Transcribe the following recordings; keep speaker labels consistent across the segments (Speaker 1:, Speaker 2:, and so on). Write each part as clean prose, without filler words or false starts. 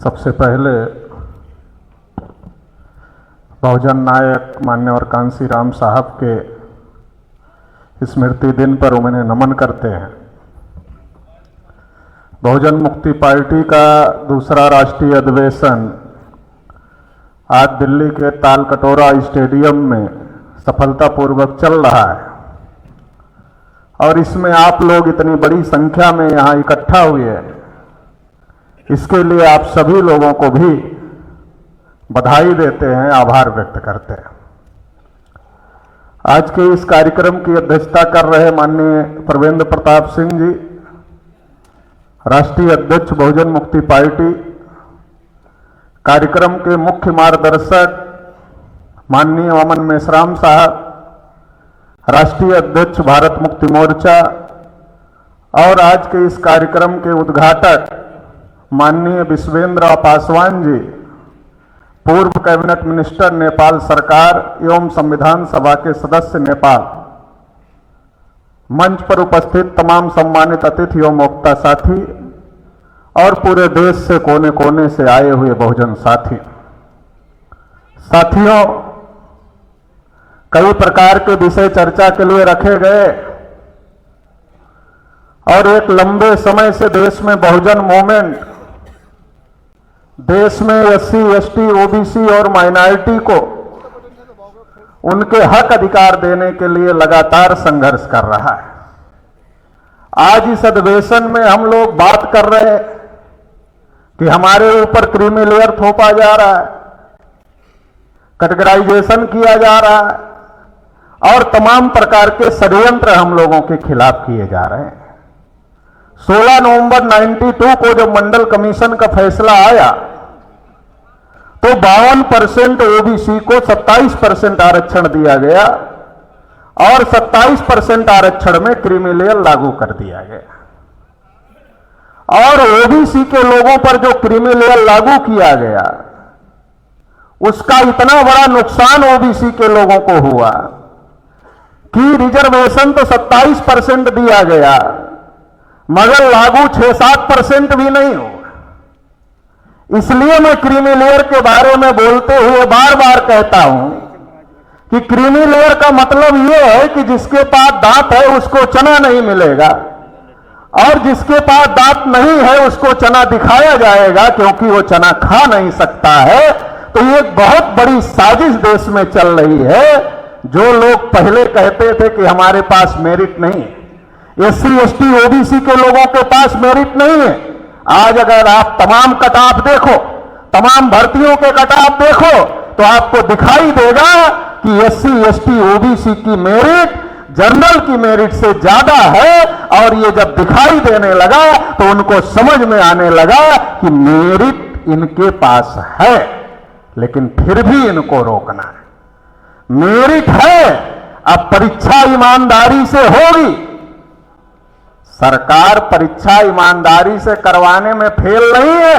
Speaker 1: सबसे पहले बहुजन नायक मान्यवर कांशीराम साहब के स्मृति दिन पर उन्हें नमन करते हैं। बहुजन मुक्ति पार्टी का दूसरा राष्ट्रीय अधिवेशन आज दिल्ली के तालकटोरा स्टेडियम में सफलतापूर्वक चल रहा है और इसमें आप लोग इतनी बड़ी संख्या में यहाँ इकट्ठा हुए हैं, इसके लिए आप सभी लोगों को भी बधाई देते हैं, आभार व्यक्त करते हैं। आज के इस कार्यक्रम की अध्यक्षता कर रहे माननीय परवेंद्र प्रताप सिंह जी, राष्ट्रीय अध्यक्ष बहुजन मुक्ति पार्टी, कार्यक्रम के मुख्य मार्गदर्शक माननीय वामन मेश्राम साहब, राष्ट्रीय अध्यक्ष भारत मुक्ति मोर्चा और आज के इस कार्यक्रम के उद्घाटक माननीय विश्वेंद्र पासवान जी, पूर्व कैबिनेट मिनिस्टर नेपाल सरकार एवं संविधान सभा के सदस्य नेपाल, मंच पर उपस्थित तमाम सम्मानित अतिथि एवं वक्ता साथी और पूरे देश से कोने कोने से आए हुए बहुजन साथियों, कई प्रकार के विषय चर्चा के लिए रखे गए और एक लंबे समय से देश में बहुजन मूवमेंट, देश में एससी, एसटी, ओबीसी और माइनॉरिटी को उनके हक अधिकार देने के लिए लगातार संघर्ष कर रहा है। आज इस अधिवेशन में हम लोग बात कर रहे हैं कि हमारे ऊपर क्रीमी लेयर थोपा जा रहा है, कैटेगराइजेशन किया जा रहा है और तमाम प्रकार के षड्यंत्र हम लोगों के खिलाफ किए जा रहे हैं। 16 नवंबर 92 को जब मंडल कमीशन का फैसला आया तो 52% ओबीसी को 27% आरक्षण दिया गया और 27% आरक्षण में क्रीमी लेयर लागू कर दिया गया और ओबीसी के लोगों पर जो क्रीमी लेयर लागू किया गया उसका इतना बड़ा नुकसान ओबीसी के लोगों को हुआ कि रिजर्वेशन तो 27% दिया गया मगर लागू 6-7% भी नहीं हुआ। इसलिए मैं क्रीमी लेयर के बारे में बोलते हुए बार बार कहता हूं कि क्रीमी लेयर का मतलब यह है कि जिसके पास दांत है उसको चना नहीं मिलेगा और जिसके पास दांत नहीं है उसको चना दिखाया जाएगा क्योंकि वो चना खा नहीं सकता है। तो ये बहुत बड़ी साजिश देश में चल रही है। जो लोग पहले कहते थे कि हमारे पास मेरिट नहीं है, एससी, एसटी, ओबीसी के लोगों के पास मेरिट नहीं है, आज अगर आप तमाम कट-ऑफ देखो, तमाम भर्तियों के कट-ऑफ देखो तो आपको दिखाई देगा कि एससी, एसटी, ओबीसी की मेरिट जनरल की मेरिट से ज्यादा है और ये जब दिखाई देने लगा तो उनको समझ में आने लगा कि मेरिट इनके पास है, लेकिन फिर भी इनको रोकना है। मेरिट है, अब परीक्षा ईमानदारी से होगी। सरकार परीक्षा ईमानदारी से करवाने में फेल नहीं है,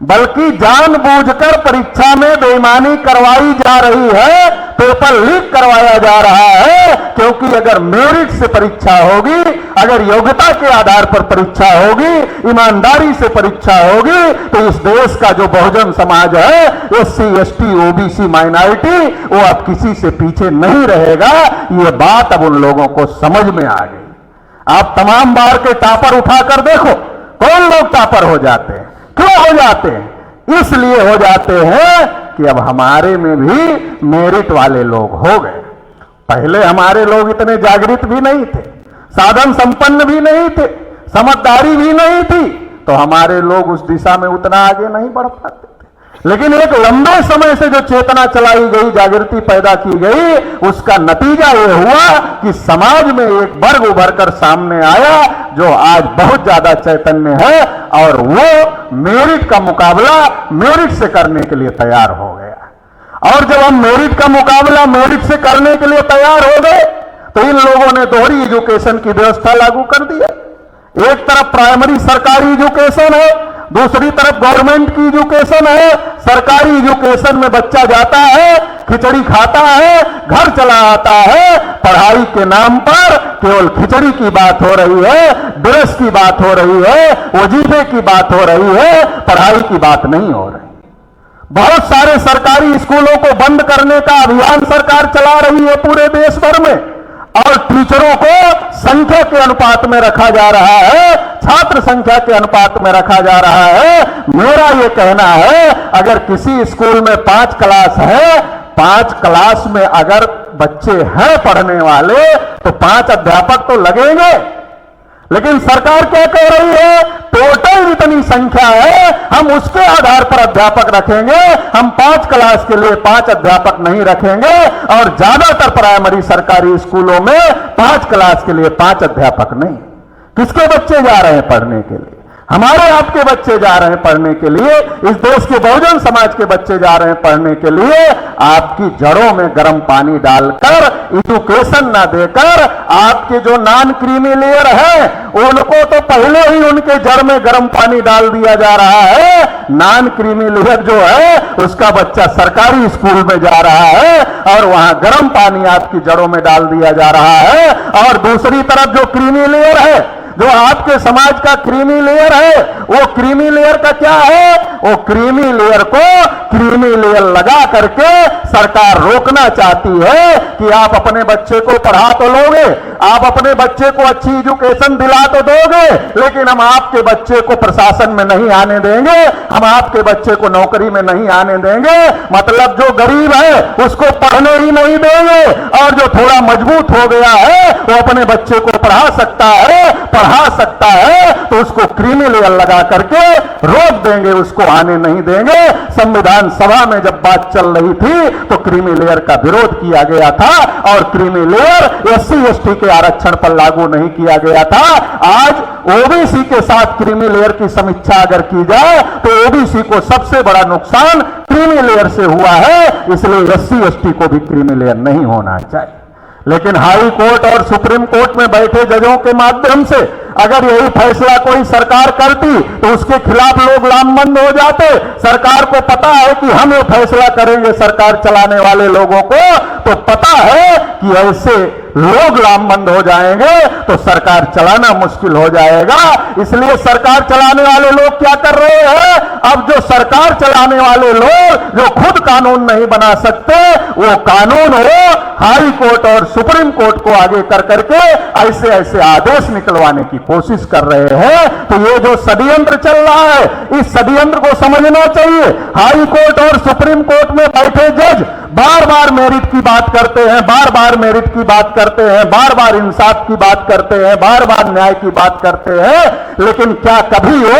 Speaker 1: बल्कि जानबूझकर परीक्षा में बेईमानी करवाई जा रही है, पेपर लीक करवाया जा रहा है। क्योंकि अगर मेरिट से परीक्षा होगी, अगर योग्यता के आधार पर परीक्षा होगी, ईमानदारी से परीक्षा होगी तो इस देश का जो बहुजन समाज है, एससी, एसटी, ओबीसी, माइनॉरिटी, वो अब किसी से पीछे नहीं रहेगा। ये बात अब उन लोगों को समझ में आ गई। आप तमाम बार के टॉपर उठाकर देखो, कौन लोग टॉपर हो जाते हैं, क्यों हो जाते हैं? इसलिए हो जाते हैं कि अब हमारे में भी मेरिट वाले लोग हो गए। पहले हमारे लोग इतने जागृत भी नहीं थे, साधन संपन्न भी नहीं थे, समझदारी भी नहीं थी, तो हमारे लोग उस दिशा में उतना आगे नहीं बढ़ पाते थे। लेकिन एक लंबे समय से जो चेतना चलाई गई, जागृति पैदा की गई, उसका नतीजा यह हुआ कि समाज में एक वर्ग उभर कर सामने आया जो आज बहुत ज्यादा चैतन्य है और वो मेरिट का मुकाबला मेरिट से करने के लिए तैयार हो गया। और जब हम मेरिट का मुकाबला मेरिट से करने के लिए तैयार हो गए तो इन लोगों ने दोहरी एजुकेशन की व्यवस्था लागू कर दी है। एक तरफ प्राइमरी सरकारी एजुकेशन है दूसरी तरफ गवर्नमेंट की एजुकेशन है, सरकारी एजुकेशन में बच्चा जाता है, खिचड़ी खाता है, घर चला आता है, पढ़ाई के नाम पर केवल खिचड़ी की बात हो रही है, ड्रेस की बात हो रही है, वजीफे की बात हो रही है, पढ़ाई की बात नहीं हो रही। बहुत सारे सरकारी स्कूलों को बंद करने का अभियान सरकार चला रही है पूरे देश भर में, और टीचरों को संख्या के अनुपात में रखा जा रहा है, छात्र संख्या के अनुपात में रखा जा रहा है। मेरा यह कहना है, अगर किसी स्कूल में 5 क्लास है, 5 क्लास में अगर बच्चे हैं पढ़ने वाले, तो 5 अध्यापक तो लगेंगे। लेकिन सरकार क्या कह रही है, टोटल इतनी संख्या है, हम उसके आधार पर अध्यापक रखेंगे, हम 5 क्लास के लिए 5 अध्यापक नहीं रखेंगे। और ज्यादातर प्राइमरी सरकारी स्कूलों में 5 क्लास के लिए 5 अध्यापक नहीं। किसके बच्चे जा रहे हैं पढ़ने के लिए? हमारे आपके बच्चे जा रहे हैं पढ़ने के लिए, इस देश के बहुजन समाज के बच्चे जा रहे हैं पढ़ने के लिए। आपकी जड़ों में गर्म पानी डालकर, एजुकेशन ना देकर, आपके जो नॉन क्रीमी लेयर है उनको तो पहले ही उनके जड़ में गर्म पानी डाल दिया जा रहा है। नॉन क्रीमी लेयर जो है उसका बच्चा सरकारी स्कूल में जा रहा है और वहां गर्म पानी आपकी जड़ों में डाल दिया जा रहा है। और दूसरी तरफ जो क्रीमी लेयर है, जो आपके समाज का क्रीमी लेयर है, वो क्रीमी लेयर का क्या है? वो क्रीमी लेयर को क्रीमी लेयर लगा करके सरकार रोकना चाहती है कि आप अपने बच्चे को पढ़ा तो लोगे, आप अपने बच्चे को अच्छी एजुकेशन दिला तो दोगे, लेकिन हम आपके बच्चे को प्रशासन में नहीं आने देंगे, हम आपके बच्चे को नौकरी में नहीं आने देंगे। मतलब जो गरीब है उसको पढ़ने ही नहीं देंगे, और जो थोड़ा मजबूत हो गया है वो अपने बच्चे को पढ़ा सकता है, तो उसको क्रीमी लेयर लगा करके रोक देंगे, उसको आने नहीं देंगे। संविधान सभा में जब बात चल रही थी तो क्रीमी लेयर का विरोध किया गया था, और क्रीमी लेयर एससी एसटी के आरक्षण पर लागू नहीं किया गया था। आज ओबीसी के साथ क्रीमी लेयर की समीक्षा अगर की जाए तो ओबीसी को सबसे बड़ा नुकसान क्रीमी लेयर से हुआ है, इसलिए एससी एसटी को भी क्रीमी लेयर नहीं होना चाहिए। लेकिन हाई कोर्ट और सुप्रीम कोर्ट में बैठे जजों के माध्यम से अगर यही फैसला कोई सरकार करती तो उसके खिलाफ लोग लामबंद हो जाते। सरकार को पता है कि हम ये फैसला करेंगे, सरकार चलाने वाले लोगों को तो पता है कि ऐसे लोग लामबंद हो जाएंगे तो सरकार चलाना मुश्किल हो जाएगा। इसलिए सरकार चलाने वाले लोग क्या कर रहे हैं? अब जो सरकार चलाने वाले लोग जो खुद कानून नहीं बना सकते, वो कानून हो हाई कोर्ट और सुप्रीम कोर्ट को आगे कर करके ऐसे ऐसे आदेश निकलवाने की कोशिश कर रहे हैं। तो ये जो षड्यंत्र चल रहा है, इस षड्यंत्र को समझना चाहिए। हाई कोर्ट और सुप्रीम कोर्ट में बैठे जज बार बार मेरिट की बात करते हैं, बार बार मेरिट की बात करते हैं, बार बार इंसाफ की बात करते हैं, बार बार न्याय की बात करते हैं, लेकिन क्या कभी वो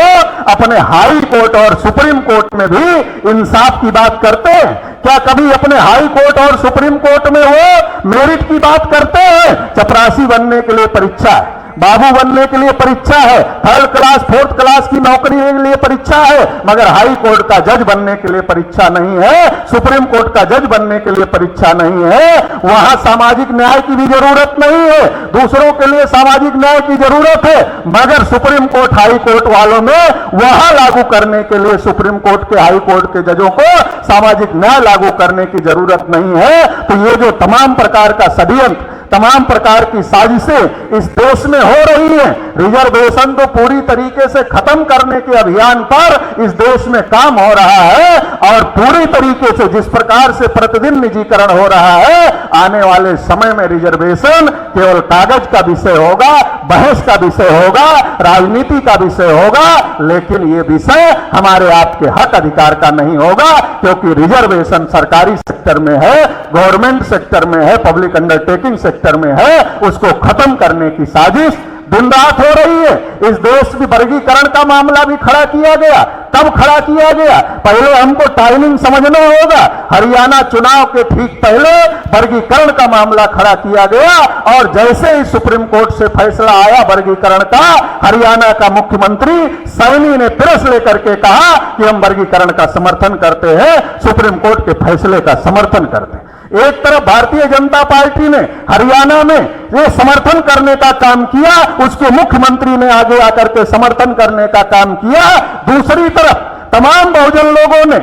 Speaker 1: अपने हाई कोर्ट और सुप्रीम कोर्ट में भी इंसाफ की बात करते हैं? क्या कभी अपने हाई कोर्ट और सुप्रीम कोर्ट में वो मेरिट की बात करते हैं? चपरासी बनने के लिए परीक्षा है, बाबू बनने के लिए परीक्षा है, 3rd क्लास 4th क्लास की नौकरी के लिए परीक्षा है, मगर हाई कोर्ट का जज बनने के लिए परीक्षा नहीं है, सुप्रीम कोर्ट का जज बनने के लिए परीक्षा नहीं है। वहां सामाजिक न्याय की भी जरूरत नहीं है, दूसरों के लिए सामाजिक न्याय की जरूरत है, मगर सुप्रीम कोर्ट हाई कोर्ट वालों में वहां लागू करने के लिए सुप्रीम कोर्ट के हाई कोर्ट के जजों को सामाजिक न्याय लागू करने की जरूरत नहीं है। तो ये जो तमाम प्रकार का षड्यंत्र, तमाम प्रकार की साजिशें इस देश में हो रही हैं, रिजर्वेशन को पूरी तरीके से खत्म करने के अभियान पर इस देश में काम हो रहा है, और पूरी तरीके से जिस प्रकार से प्रतिदिन निजीकरण हो रहा है, आने वाले समय में रिजर्वेशन केवल कागज का विषय होगा, बहस का विषय होगा, राजनीति का विषय होगा, लेकिन ये विषय हमारे आपके हक अधिकार का नहीं होगा, क्योंकि रिजर्वेशन सरकारी सेक्टर में है, गवर्नमेंट सेक्टर में है, पब्लिक अंडरटेकिंग सेक्टर में है, उसको खत्म करने की साजिश दिन रात हो रही है। इस देश में वर्गीकरण का मामला भी खड़ा किया गया। कब खड़ा किया गया? पहले हमको टाइमिंग समझना होगा। हरियाणा चुनाव के ठीक पहले वर्गीकरण का मामला खड़ा किया गया, और जैसे ही सुप्रीम कोर्ट से फैसला आया वर्गीकरण का, हरियाणा का मुख्यमंत्री सैनी ने प्रेस लेकर के कहा कि हम वर्गीकरण का समर्थन करते हैं, सुप्रीम कोर्ट के फैसले का समर्थन करते हैं। एक तरफ भारतीय जनता पार्टी ने हरियाणा में ये समर्थन करने का काम किया, उसके मुख्यमंत्री ने आगे आकर के समर्थन करने का काम किया। दूसरी तरफ तमाम बहुजन लोगों ने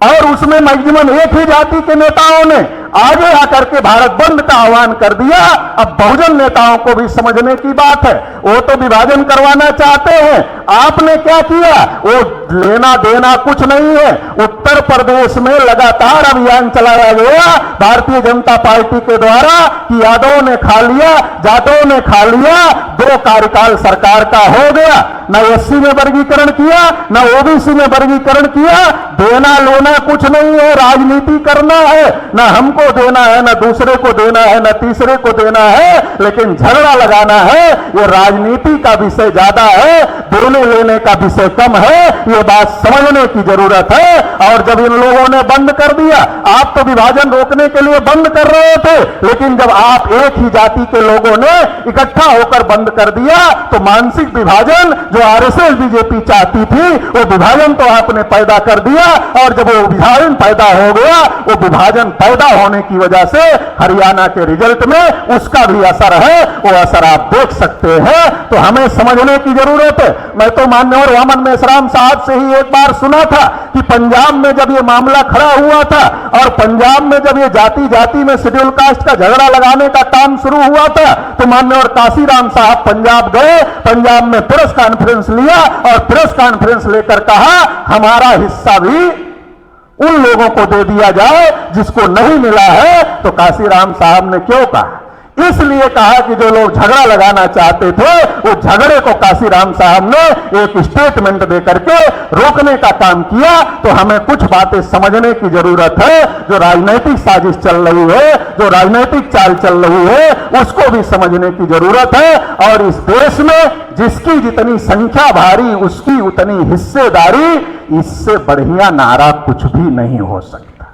Speaker 1: और उसमें मैक्सिमम एक ही जाति के नेताओं ने आगे आकर के भारत बंद का आह्वान कर दिया। अब बहुजन नेताओं को भी समझने की बात है, वो तो विभाजन करवाना चाहते हैं, आपने क्या किया? वो लेना देना कुछ नहीं है। उत्तर प्रदेश में लगातार अभियान चलाया गया भारतीय जनता पार्टी के द्वारा कि यादव ने खा लिया, जाटों ने खा लिया, 2 कार्यकाल सरकार का हो गया, न एससी में वर्गीकरण किया, न ओबीसी में वर्गीकरण किया। देना लेना कुछ नहीं है, राजनीति करना है, न हमको देना है, न दूसरे को देना है, न तीसरे को देना है, लेकिन झगड़ा लगाना है। ये राजनीति का विषय ज्यादा है, देने लेने का विषय कम है, ये बात समझने की जरूरत है। और जब इन लोगों ने बंद कर दिया, आप तो विभाजन रोकने के लिए बंद कर रहे थे, लेकिन जब आप एक ही जाति के लोगों ने इकट्ठा होकर बंद कर दिया तो मानसिक विभाजन जो आरएसएस बीजेपी चाहती थी वो विभाजन तो आपने पैदा कर दिया। और जब वो विभाजन पैदा हो गया, वो विभाजन पैदा होने की वजह से हरियाणा के रिजल्ट में उसका भी असर है, वो असर आप देख सकते हैं। तो हमें समझने की जरूरत है। मैं तो माननीय वामन मेश्राम साहब से ही एक बार सुना था कि पंजाब में जब ये मामला खड़ा हुआ था और पंजाब में जब ये जाति जाति में शेड्यूल कास्ट का झगड़ा लगाने का काम शुरू हुआ था, तो माननीय काशीराम साहब पंजाब गए, पंजाब में प्रेस कॉन्फ्रेंस लिया और प्रेस कॉन्फ्रेंस लेकर कहा हमारा हिस्सा भी उन लोगों को दे दिया जाए जिसको नहीं मिला है। तो काशीराम साहब ने क्यों कहा? इसलिए कहा कि जो लोग झगड़ा लगाना चाहते थे वो झगड़े को काशीराम साहब ने एक स्टेटमेंट देकर के रोकने का काम किया। तो हमें कुछ बातें समझने की जरूरत है। जो राजनीतिक साजिश चल रही है, जो राजनीतिक चाल चल रही है, उसको भी समझने की जरूरत है। और इस देश में जिसकी जितनी संख्या भारी उसकी उतनी हिस्सेदारी, इससे बढ़िया नारा कुछ भी नहीं हो सकता।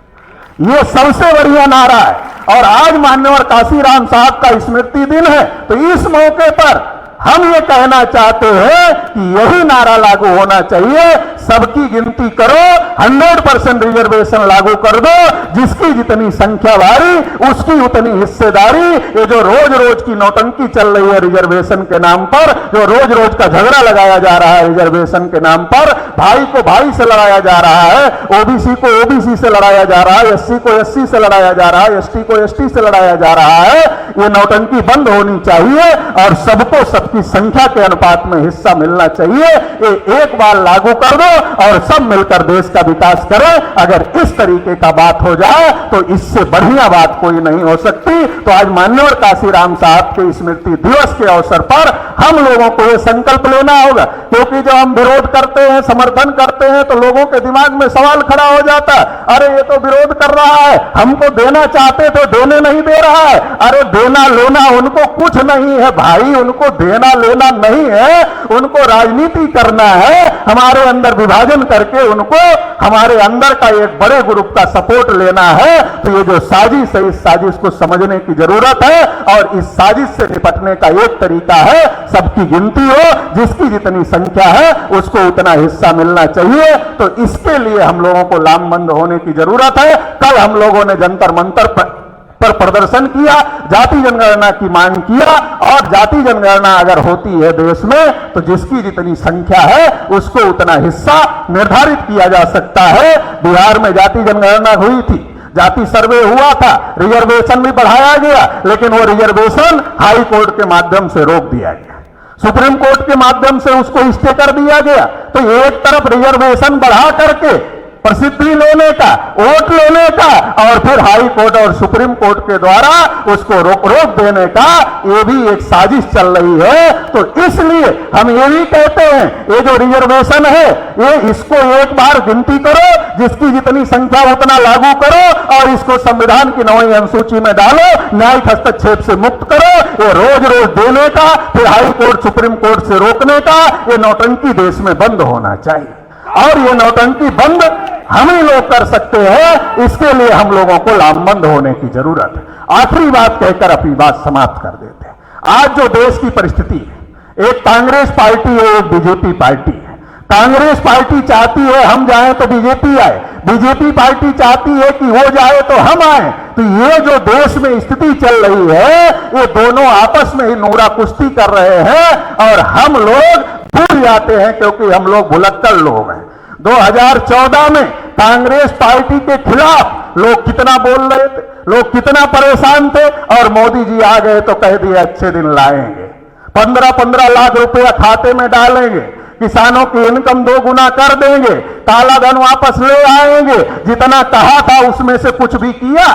Speaker 1: ये सबसे बढ़िया नारा है। और आज माननीय काशीराम साहब का स्मृति दिन है, तो इस मौके पर हम ये कहना चाहते हैं कि यही नारा लागू होना चाहिए, सबकी गिनती करो, 100% रिजर्वेशन लागू कर दो, जिसकी जितनी संख्या भारी उसकी उतनी हिस्सेदारी। ये जो रोज रोज की नौटंकी चल रही है रिजर्वेशन के नाम पर, जो रोज रोज का झगड़ा लगाया जा रहा है रिजर्वेशन के नाम पर, भाई को भाई से लड़ाया जा रहा है, ओबीसी को ओबीसी से लड़ाया जा रहा है, एससी को एससी से लड़ाया जा रहा है, एसटी को एसटी से लड़ाया जा रहा है, ये नौटंकी बंद होनी चाहिए और सबको की संख्या के अनुपात में हिस्सा मिलना चाहिए। ये एक बार लागू कर दो और सब मिलकर देश का विकास करें। अगर इस तरीके का बात हो जाए तो इससे बढ़िया बात कोई नहीं हो सकती। तो आज माननीय काशीराम साहब के स्मृति दिवस के अवसर पर हम लोगों को यह संकल्प लेना होगा, क्योंकि जब हम विरोध करते हैं, समर्थन करते हैं, तो लोगों के दिमाग में सवाल खड़ा हो जाता है, अरे ये तो विरोध कर रहा है, हमको देना चाहते तो देने नहीं दे रहा है। अरे देना लेना उनको कुछ नहीं है भाई, उनको देना लेना नहीं है, उनको राजनीति करना है। हमारे अंदर विभाजन करके उनको हमारे अंदर का एक बड़े ग्रुप का सपोर्ट लेना है। तो ये जो साजिश है, इस साजिश को समझने की जरूरत है और इस साजिश से निपटने का एक तरीका है, सबकी गिनती हो, जिसकी जितनी संख्या है उसको उतना हिस्सा मिलना चाहिए। तो इसके लिए हम लोगों को लामबंद होने की जरूरत है। कल हम लोगों ने जंतर मंतर पर प्रदर्शन किया, जाति जनगणना की मांग किया और जाति जनगणना अगर होती है देश में तो जिसकी जितनी संख्या है उसको उतना हिस्सा निर्धारित किया जा सकता है। बिहार में जाति जनगणना हुई थी, जाति सर्वे हुआ था, रिजर्वेशन भी बढ़ाया गया, लेकिन वो रिजर्वेशन हाई कोर्ट के माध्यम से रोक दिया गया, सुप्रीम कोर्ट के माध्यम से उसको स्टे कर दिया गया। तो एक तरफ रिजर्वेशन बढ़ा करके प्रसिद्धि लेने का, वोट लेने का और फिर हाई कोर्ट और सुप्रीम कोर्ट के द्वारा उसको रोक देने का, ये भी एक साजिश चल रही है। तो इसलिए हम ये भी कहते हैं, ये जो रिजर्वेशन है ये इसको एक बार गिनती करो, जिसकी जितनी संख्या उतना लागू करो और इसको संविधान की 9वीं अनुसूची में डालो, न्यायिक हस्तक्षेप से मुक्त करो। ये रोज रोज देने का, फिर हाई कोर्ट सुप्रीम कोर्ट से रोकने का, ये नौटंकी देश में बंद होना चाहिए। और ये नौटंकी बंद हम ही लोग कर सकते हैं, इसके लिए हम लोगों को लामबंद होने की जरूरत है। आखिरी बात कहकर अपनी बात समाप्त कर देते हैं। आज जो देश की परिस्थिति है, एक कांग्रेस पार्टी है, एक बीजेपी पार्टी है। कांग्रेस पार्टी चाहती है हम जाएं तो बीजेपी आए, बीजेपी पार्टी चाहती है कि हो जाए तो हम आए। तो ये जो देश में स्थिति चल रही है, ये दोनों आपस में ही नूरा कुश्ती कर रहे हैं और हम लोग भूल जाते हैं, क्योंकि हम लोग भुलक्कड़ लोग हैं। 2014 में कांग्रेस पार्टी के खिलाफ लोग कितना बोल रहे थे, लोग कितना परेशान थे, और मोदी जी आ गए तो कह दिए अच्छे दिन लाएंगे, 15-15 लाख रुपया खाते में डालेंगे, किसानों की इनकम 2 गुना कर देंगे, काला धन वापस ले आएंगे। जितना कहा था उसमें से कुछ भी किया?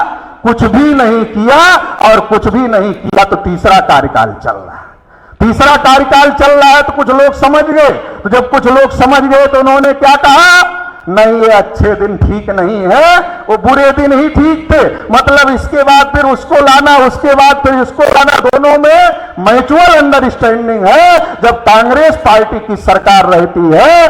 Speaker 1: कुछ भी नहीं किया। और कुछ भी नहीं किया तो तीसरा कार्यकाल चल रहा है। तीसरा कार्यकाल चल रहा है तो कुछ लोग समझ गए। तो जब कुछ लोग समझ गए तो उन्होंने क्या कहा? नहीं, ये अच्छे दिन ठीक नहीं है, वो बुरे दिन ही ठीक थे। मतलब इसके बाद फिर उसको लाना, उसके बाद फिर इसको लाना, दोनों में म्यूचुअल अंडरस्टैंडिंग है। जब कांग्रेस पार्टी की सरकार रहती है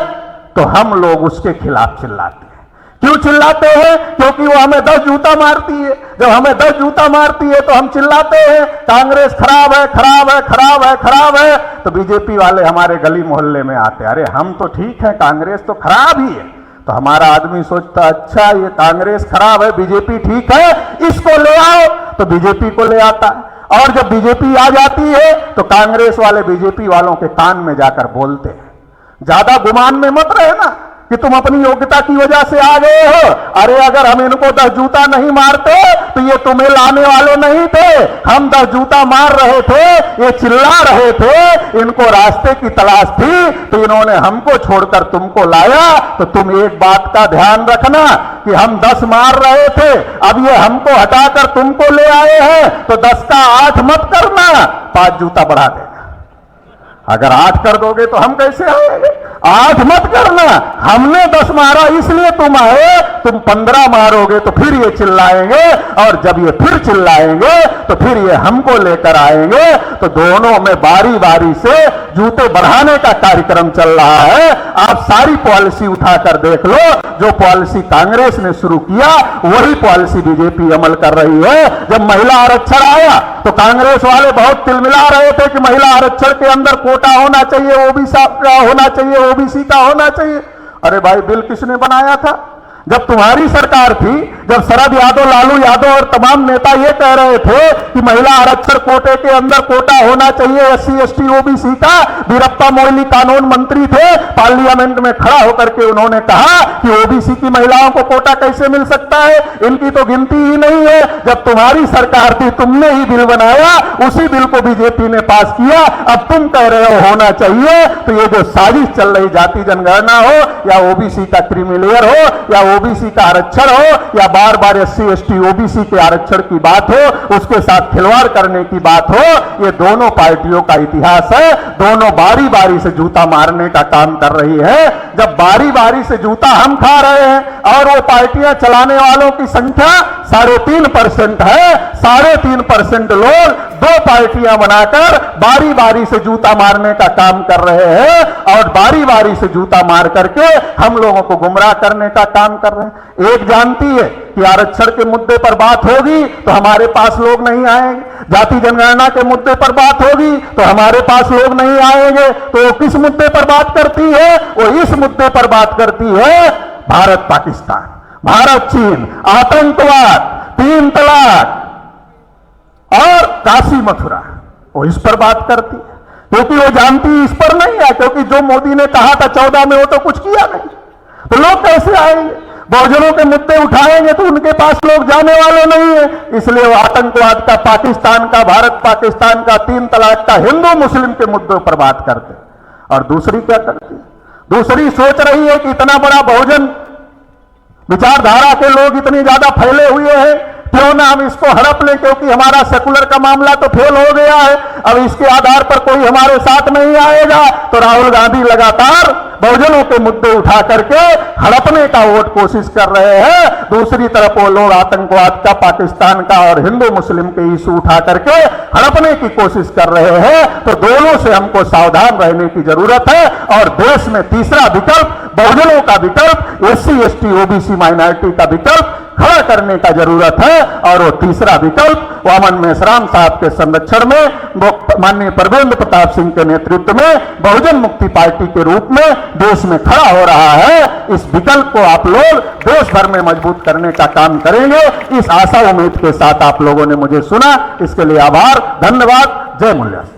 Speaker 1: तो हम लोग उसके खिलाफ चिल्लाते हैं। क्यों चिल्लाते हैं? क्योंकि वो हमें 10 जूता मारती है। जब हमें 10 जूता मारती है तो हम चिल्लाते हैं कांग्रेस खराब है, खराब है, खराब है, खराब है। तो बीजेपी वाले हमारे गली मोहल्ले में आते, अरे हम तो ठीक है, कांग्रेस तो खराब ही है। तो हमारा आदमी सोचता अच्छा ये कांग्रेस खराब है, बीजेपी ठीक है, इसको ले आओ। तो बीजेपी को ले आता है। और जब बीजेपी आ जाती है तो कांग्रेस वाले बीजेपी वालों के कान में जाकर बोलते हैं। ज्यादा गुमान में मत रहे ना कि तुम अपनी योग्यता की वजह से आ गए हो। अरे अगर हम इनको 10 जूता नहीं मारते तो ये तुम्हें लाने वाले नहीं थे। हम 10 जूता मार रहे थे, ये चिल्ला रहे थे, इनको रास्ते की तलाश थी, तो इन्होंने हमको छोड़कर तुमको लाया। तो तुम एक बात का ध्यान रखना कि हम 10 मार रहे थे, अब ये हमको हटाकर तुमको ले आए हैं, तो 10 का 8 मत करना, 5 जूता बढ़ा देना। अगर 8 कर दोगे तो हम कैसे आएंगे? 8 मत करना। हमने 10 मारा इसलिए तुम आए, तुम 15 मारोगे तो फिर ये चिल्लाएंगे, और जब ये फिर चिल्लाएंगे तो फिर ये हमको लेकर आएंगे। तो दोनों में बारी बारी से जूते बढ़ाने का कार्यक्रम चल रहा है। आप सारी पॉलिसी उठाकर देख लो, जो पॉलिसी कांग्रेस ने शुरू किया वही पॉलिसी बीजेपी अमल कर रही है। जब महिला आरक्षण आया तो कांग्रेस वाले बहुत तिलमिला रहे थे कि महिला आरक्षण के अंदर कोटा होना चाहिए, ओबीसी का होना चाहिए, ओबीसी का होना चाहिए। अरे भाई, बिल किसने बनाया था? जब तुम्हारी सरकार थी, जब शरद यादव, लालू यादव और तमाम नेता ये कह रहे थे कि महिला आरक्षण कोटे के अंदर कोटा होना चाहिए, SC ST OBC का। वीरप्पा मोइली कानून मंत्री थे, पार्लियामेंट में खड़ा होकर के उन्होंने कहा कि OBC की महिलाओं को कोटा कैसे मिल सकता है, इनकी तो गिनती ही नहीं है। जब तुम्हारी सरकार थी, तुमने ही बिल बनाया, उसी बिल को बीजेपी ने पास किया। अब तुम कह रहे हो होना चाहिए। तो ये जो साजिश चल रही, जाति जनगणना हो या OBC का क्रीमिलेयर हो या OBC का आरक्षण हो या बार बार SC ST OBC के आरक्षण की बात हो, उसके साथ खिलवाड़ करने की बात हो, ये दोनों पार्टियों का इतिहास है। दोनों बारी बारी से जूता मारने का काम कर रही है। जब बारी बारी से जूता हम खा रहे हैं और वो पार्टियां चलाने वालों की संख्या 3.5% है, 3.5% लोग 2 पार्टियां बनाकर बारी बारी से जूता मारने का काम कर रहे हैं, और बारी बारी से जूता मार करके हम लोगों को गुमराह करने का काम कर रहे हैं। एक जानती है कि आरक्षण के मुद्दे पर बात होगी तो हमारे पास लोग नहीं आएंगे, जाति जनगणना के मुद्दे पर बात होगी तो हमारे पास लोग नहीं आएंगे। तो वो किस मुद्दे पर बात करती है? वो इस मुद्दे पर बात करती है भारत पाकिस्तान, भारत चीन, आतंकवाद, 3 तलाक और काशी मथुरा। वो इस पर बात करती है, क्योंकि वो जानती इस पर नहीं है। क्योंकि जो मोदी ने कहा था 14 में, वो तो कुछ किया नहीं, तो लोग कैसे आएंगे? बहुजनों के मुद्दे उठाएंगे तो उनके पास लोग जाने वाले नहीं है। इसलिए वो आतंकवाद का, पाकिस्तान का, भारत पाकिस्तान का, 3 तलाक का, हिंदू मुस्लिम के मुद्दों पर बात करते। और दूसरी क्या करती? दूसरी सोच रही है कि इतना बड़ा बहुजन विचारधारा के लोग इतने ज्यादा फैले हुए हैं, क्यों ना हम इसको हड़प लें, क्योंकि हमारा सेकुलर का मामला तो फेल हो गया है, अब इसके आधार पर कोई हमारे साथ नहीं आएगा। तो राहुल गांधी लगातार बहुजनों के मुद्दे उठा करके हड़पने का वोट कोशिश कर रहे हैं। दूसरी तरफ वो लोग आतंकवाद का, पाकिस्तान का और हिंदू मुस्लिम के इशू उठा करके हड़पने की कोशिश कर रहे हैं। तो दोनों से हमको सावधान रहने की जरूरत है। और देश में तीसरा विकल्प, बहुजनों का विकल्प, SC ST OBC माइनॉरिटी का विकल्प खड़ा करने का जरूरत है। और वो तीसरा विकल्प वामन मेश्राम साहब के संरक्षण में वो माननीय परवेंद्र प्रताप सिंह के नेतृत्व में बहुजन मुक्ति पार्टी के रूप में देश में खड़ा हो रहा है। इस विकल्प को आप लोग देश भर में मजबूत करने का काम करेंगे, इस आशा उम्मीद के साथ आप लोगों ने मुझे सुना, इसके लिए आभार, धन्यवाद। जय मूल्यास।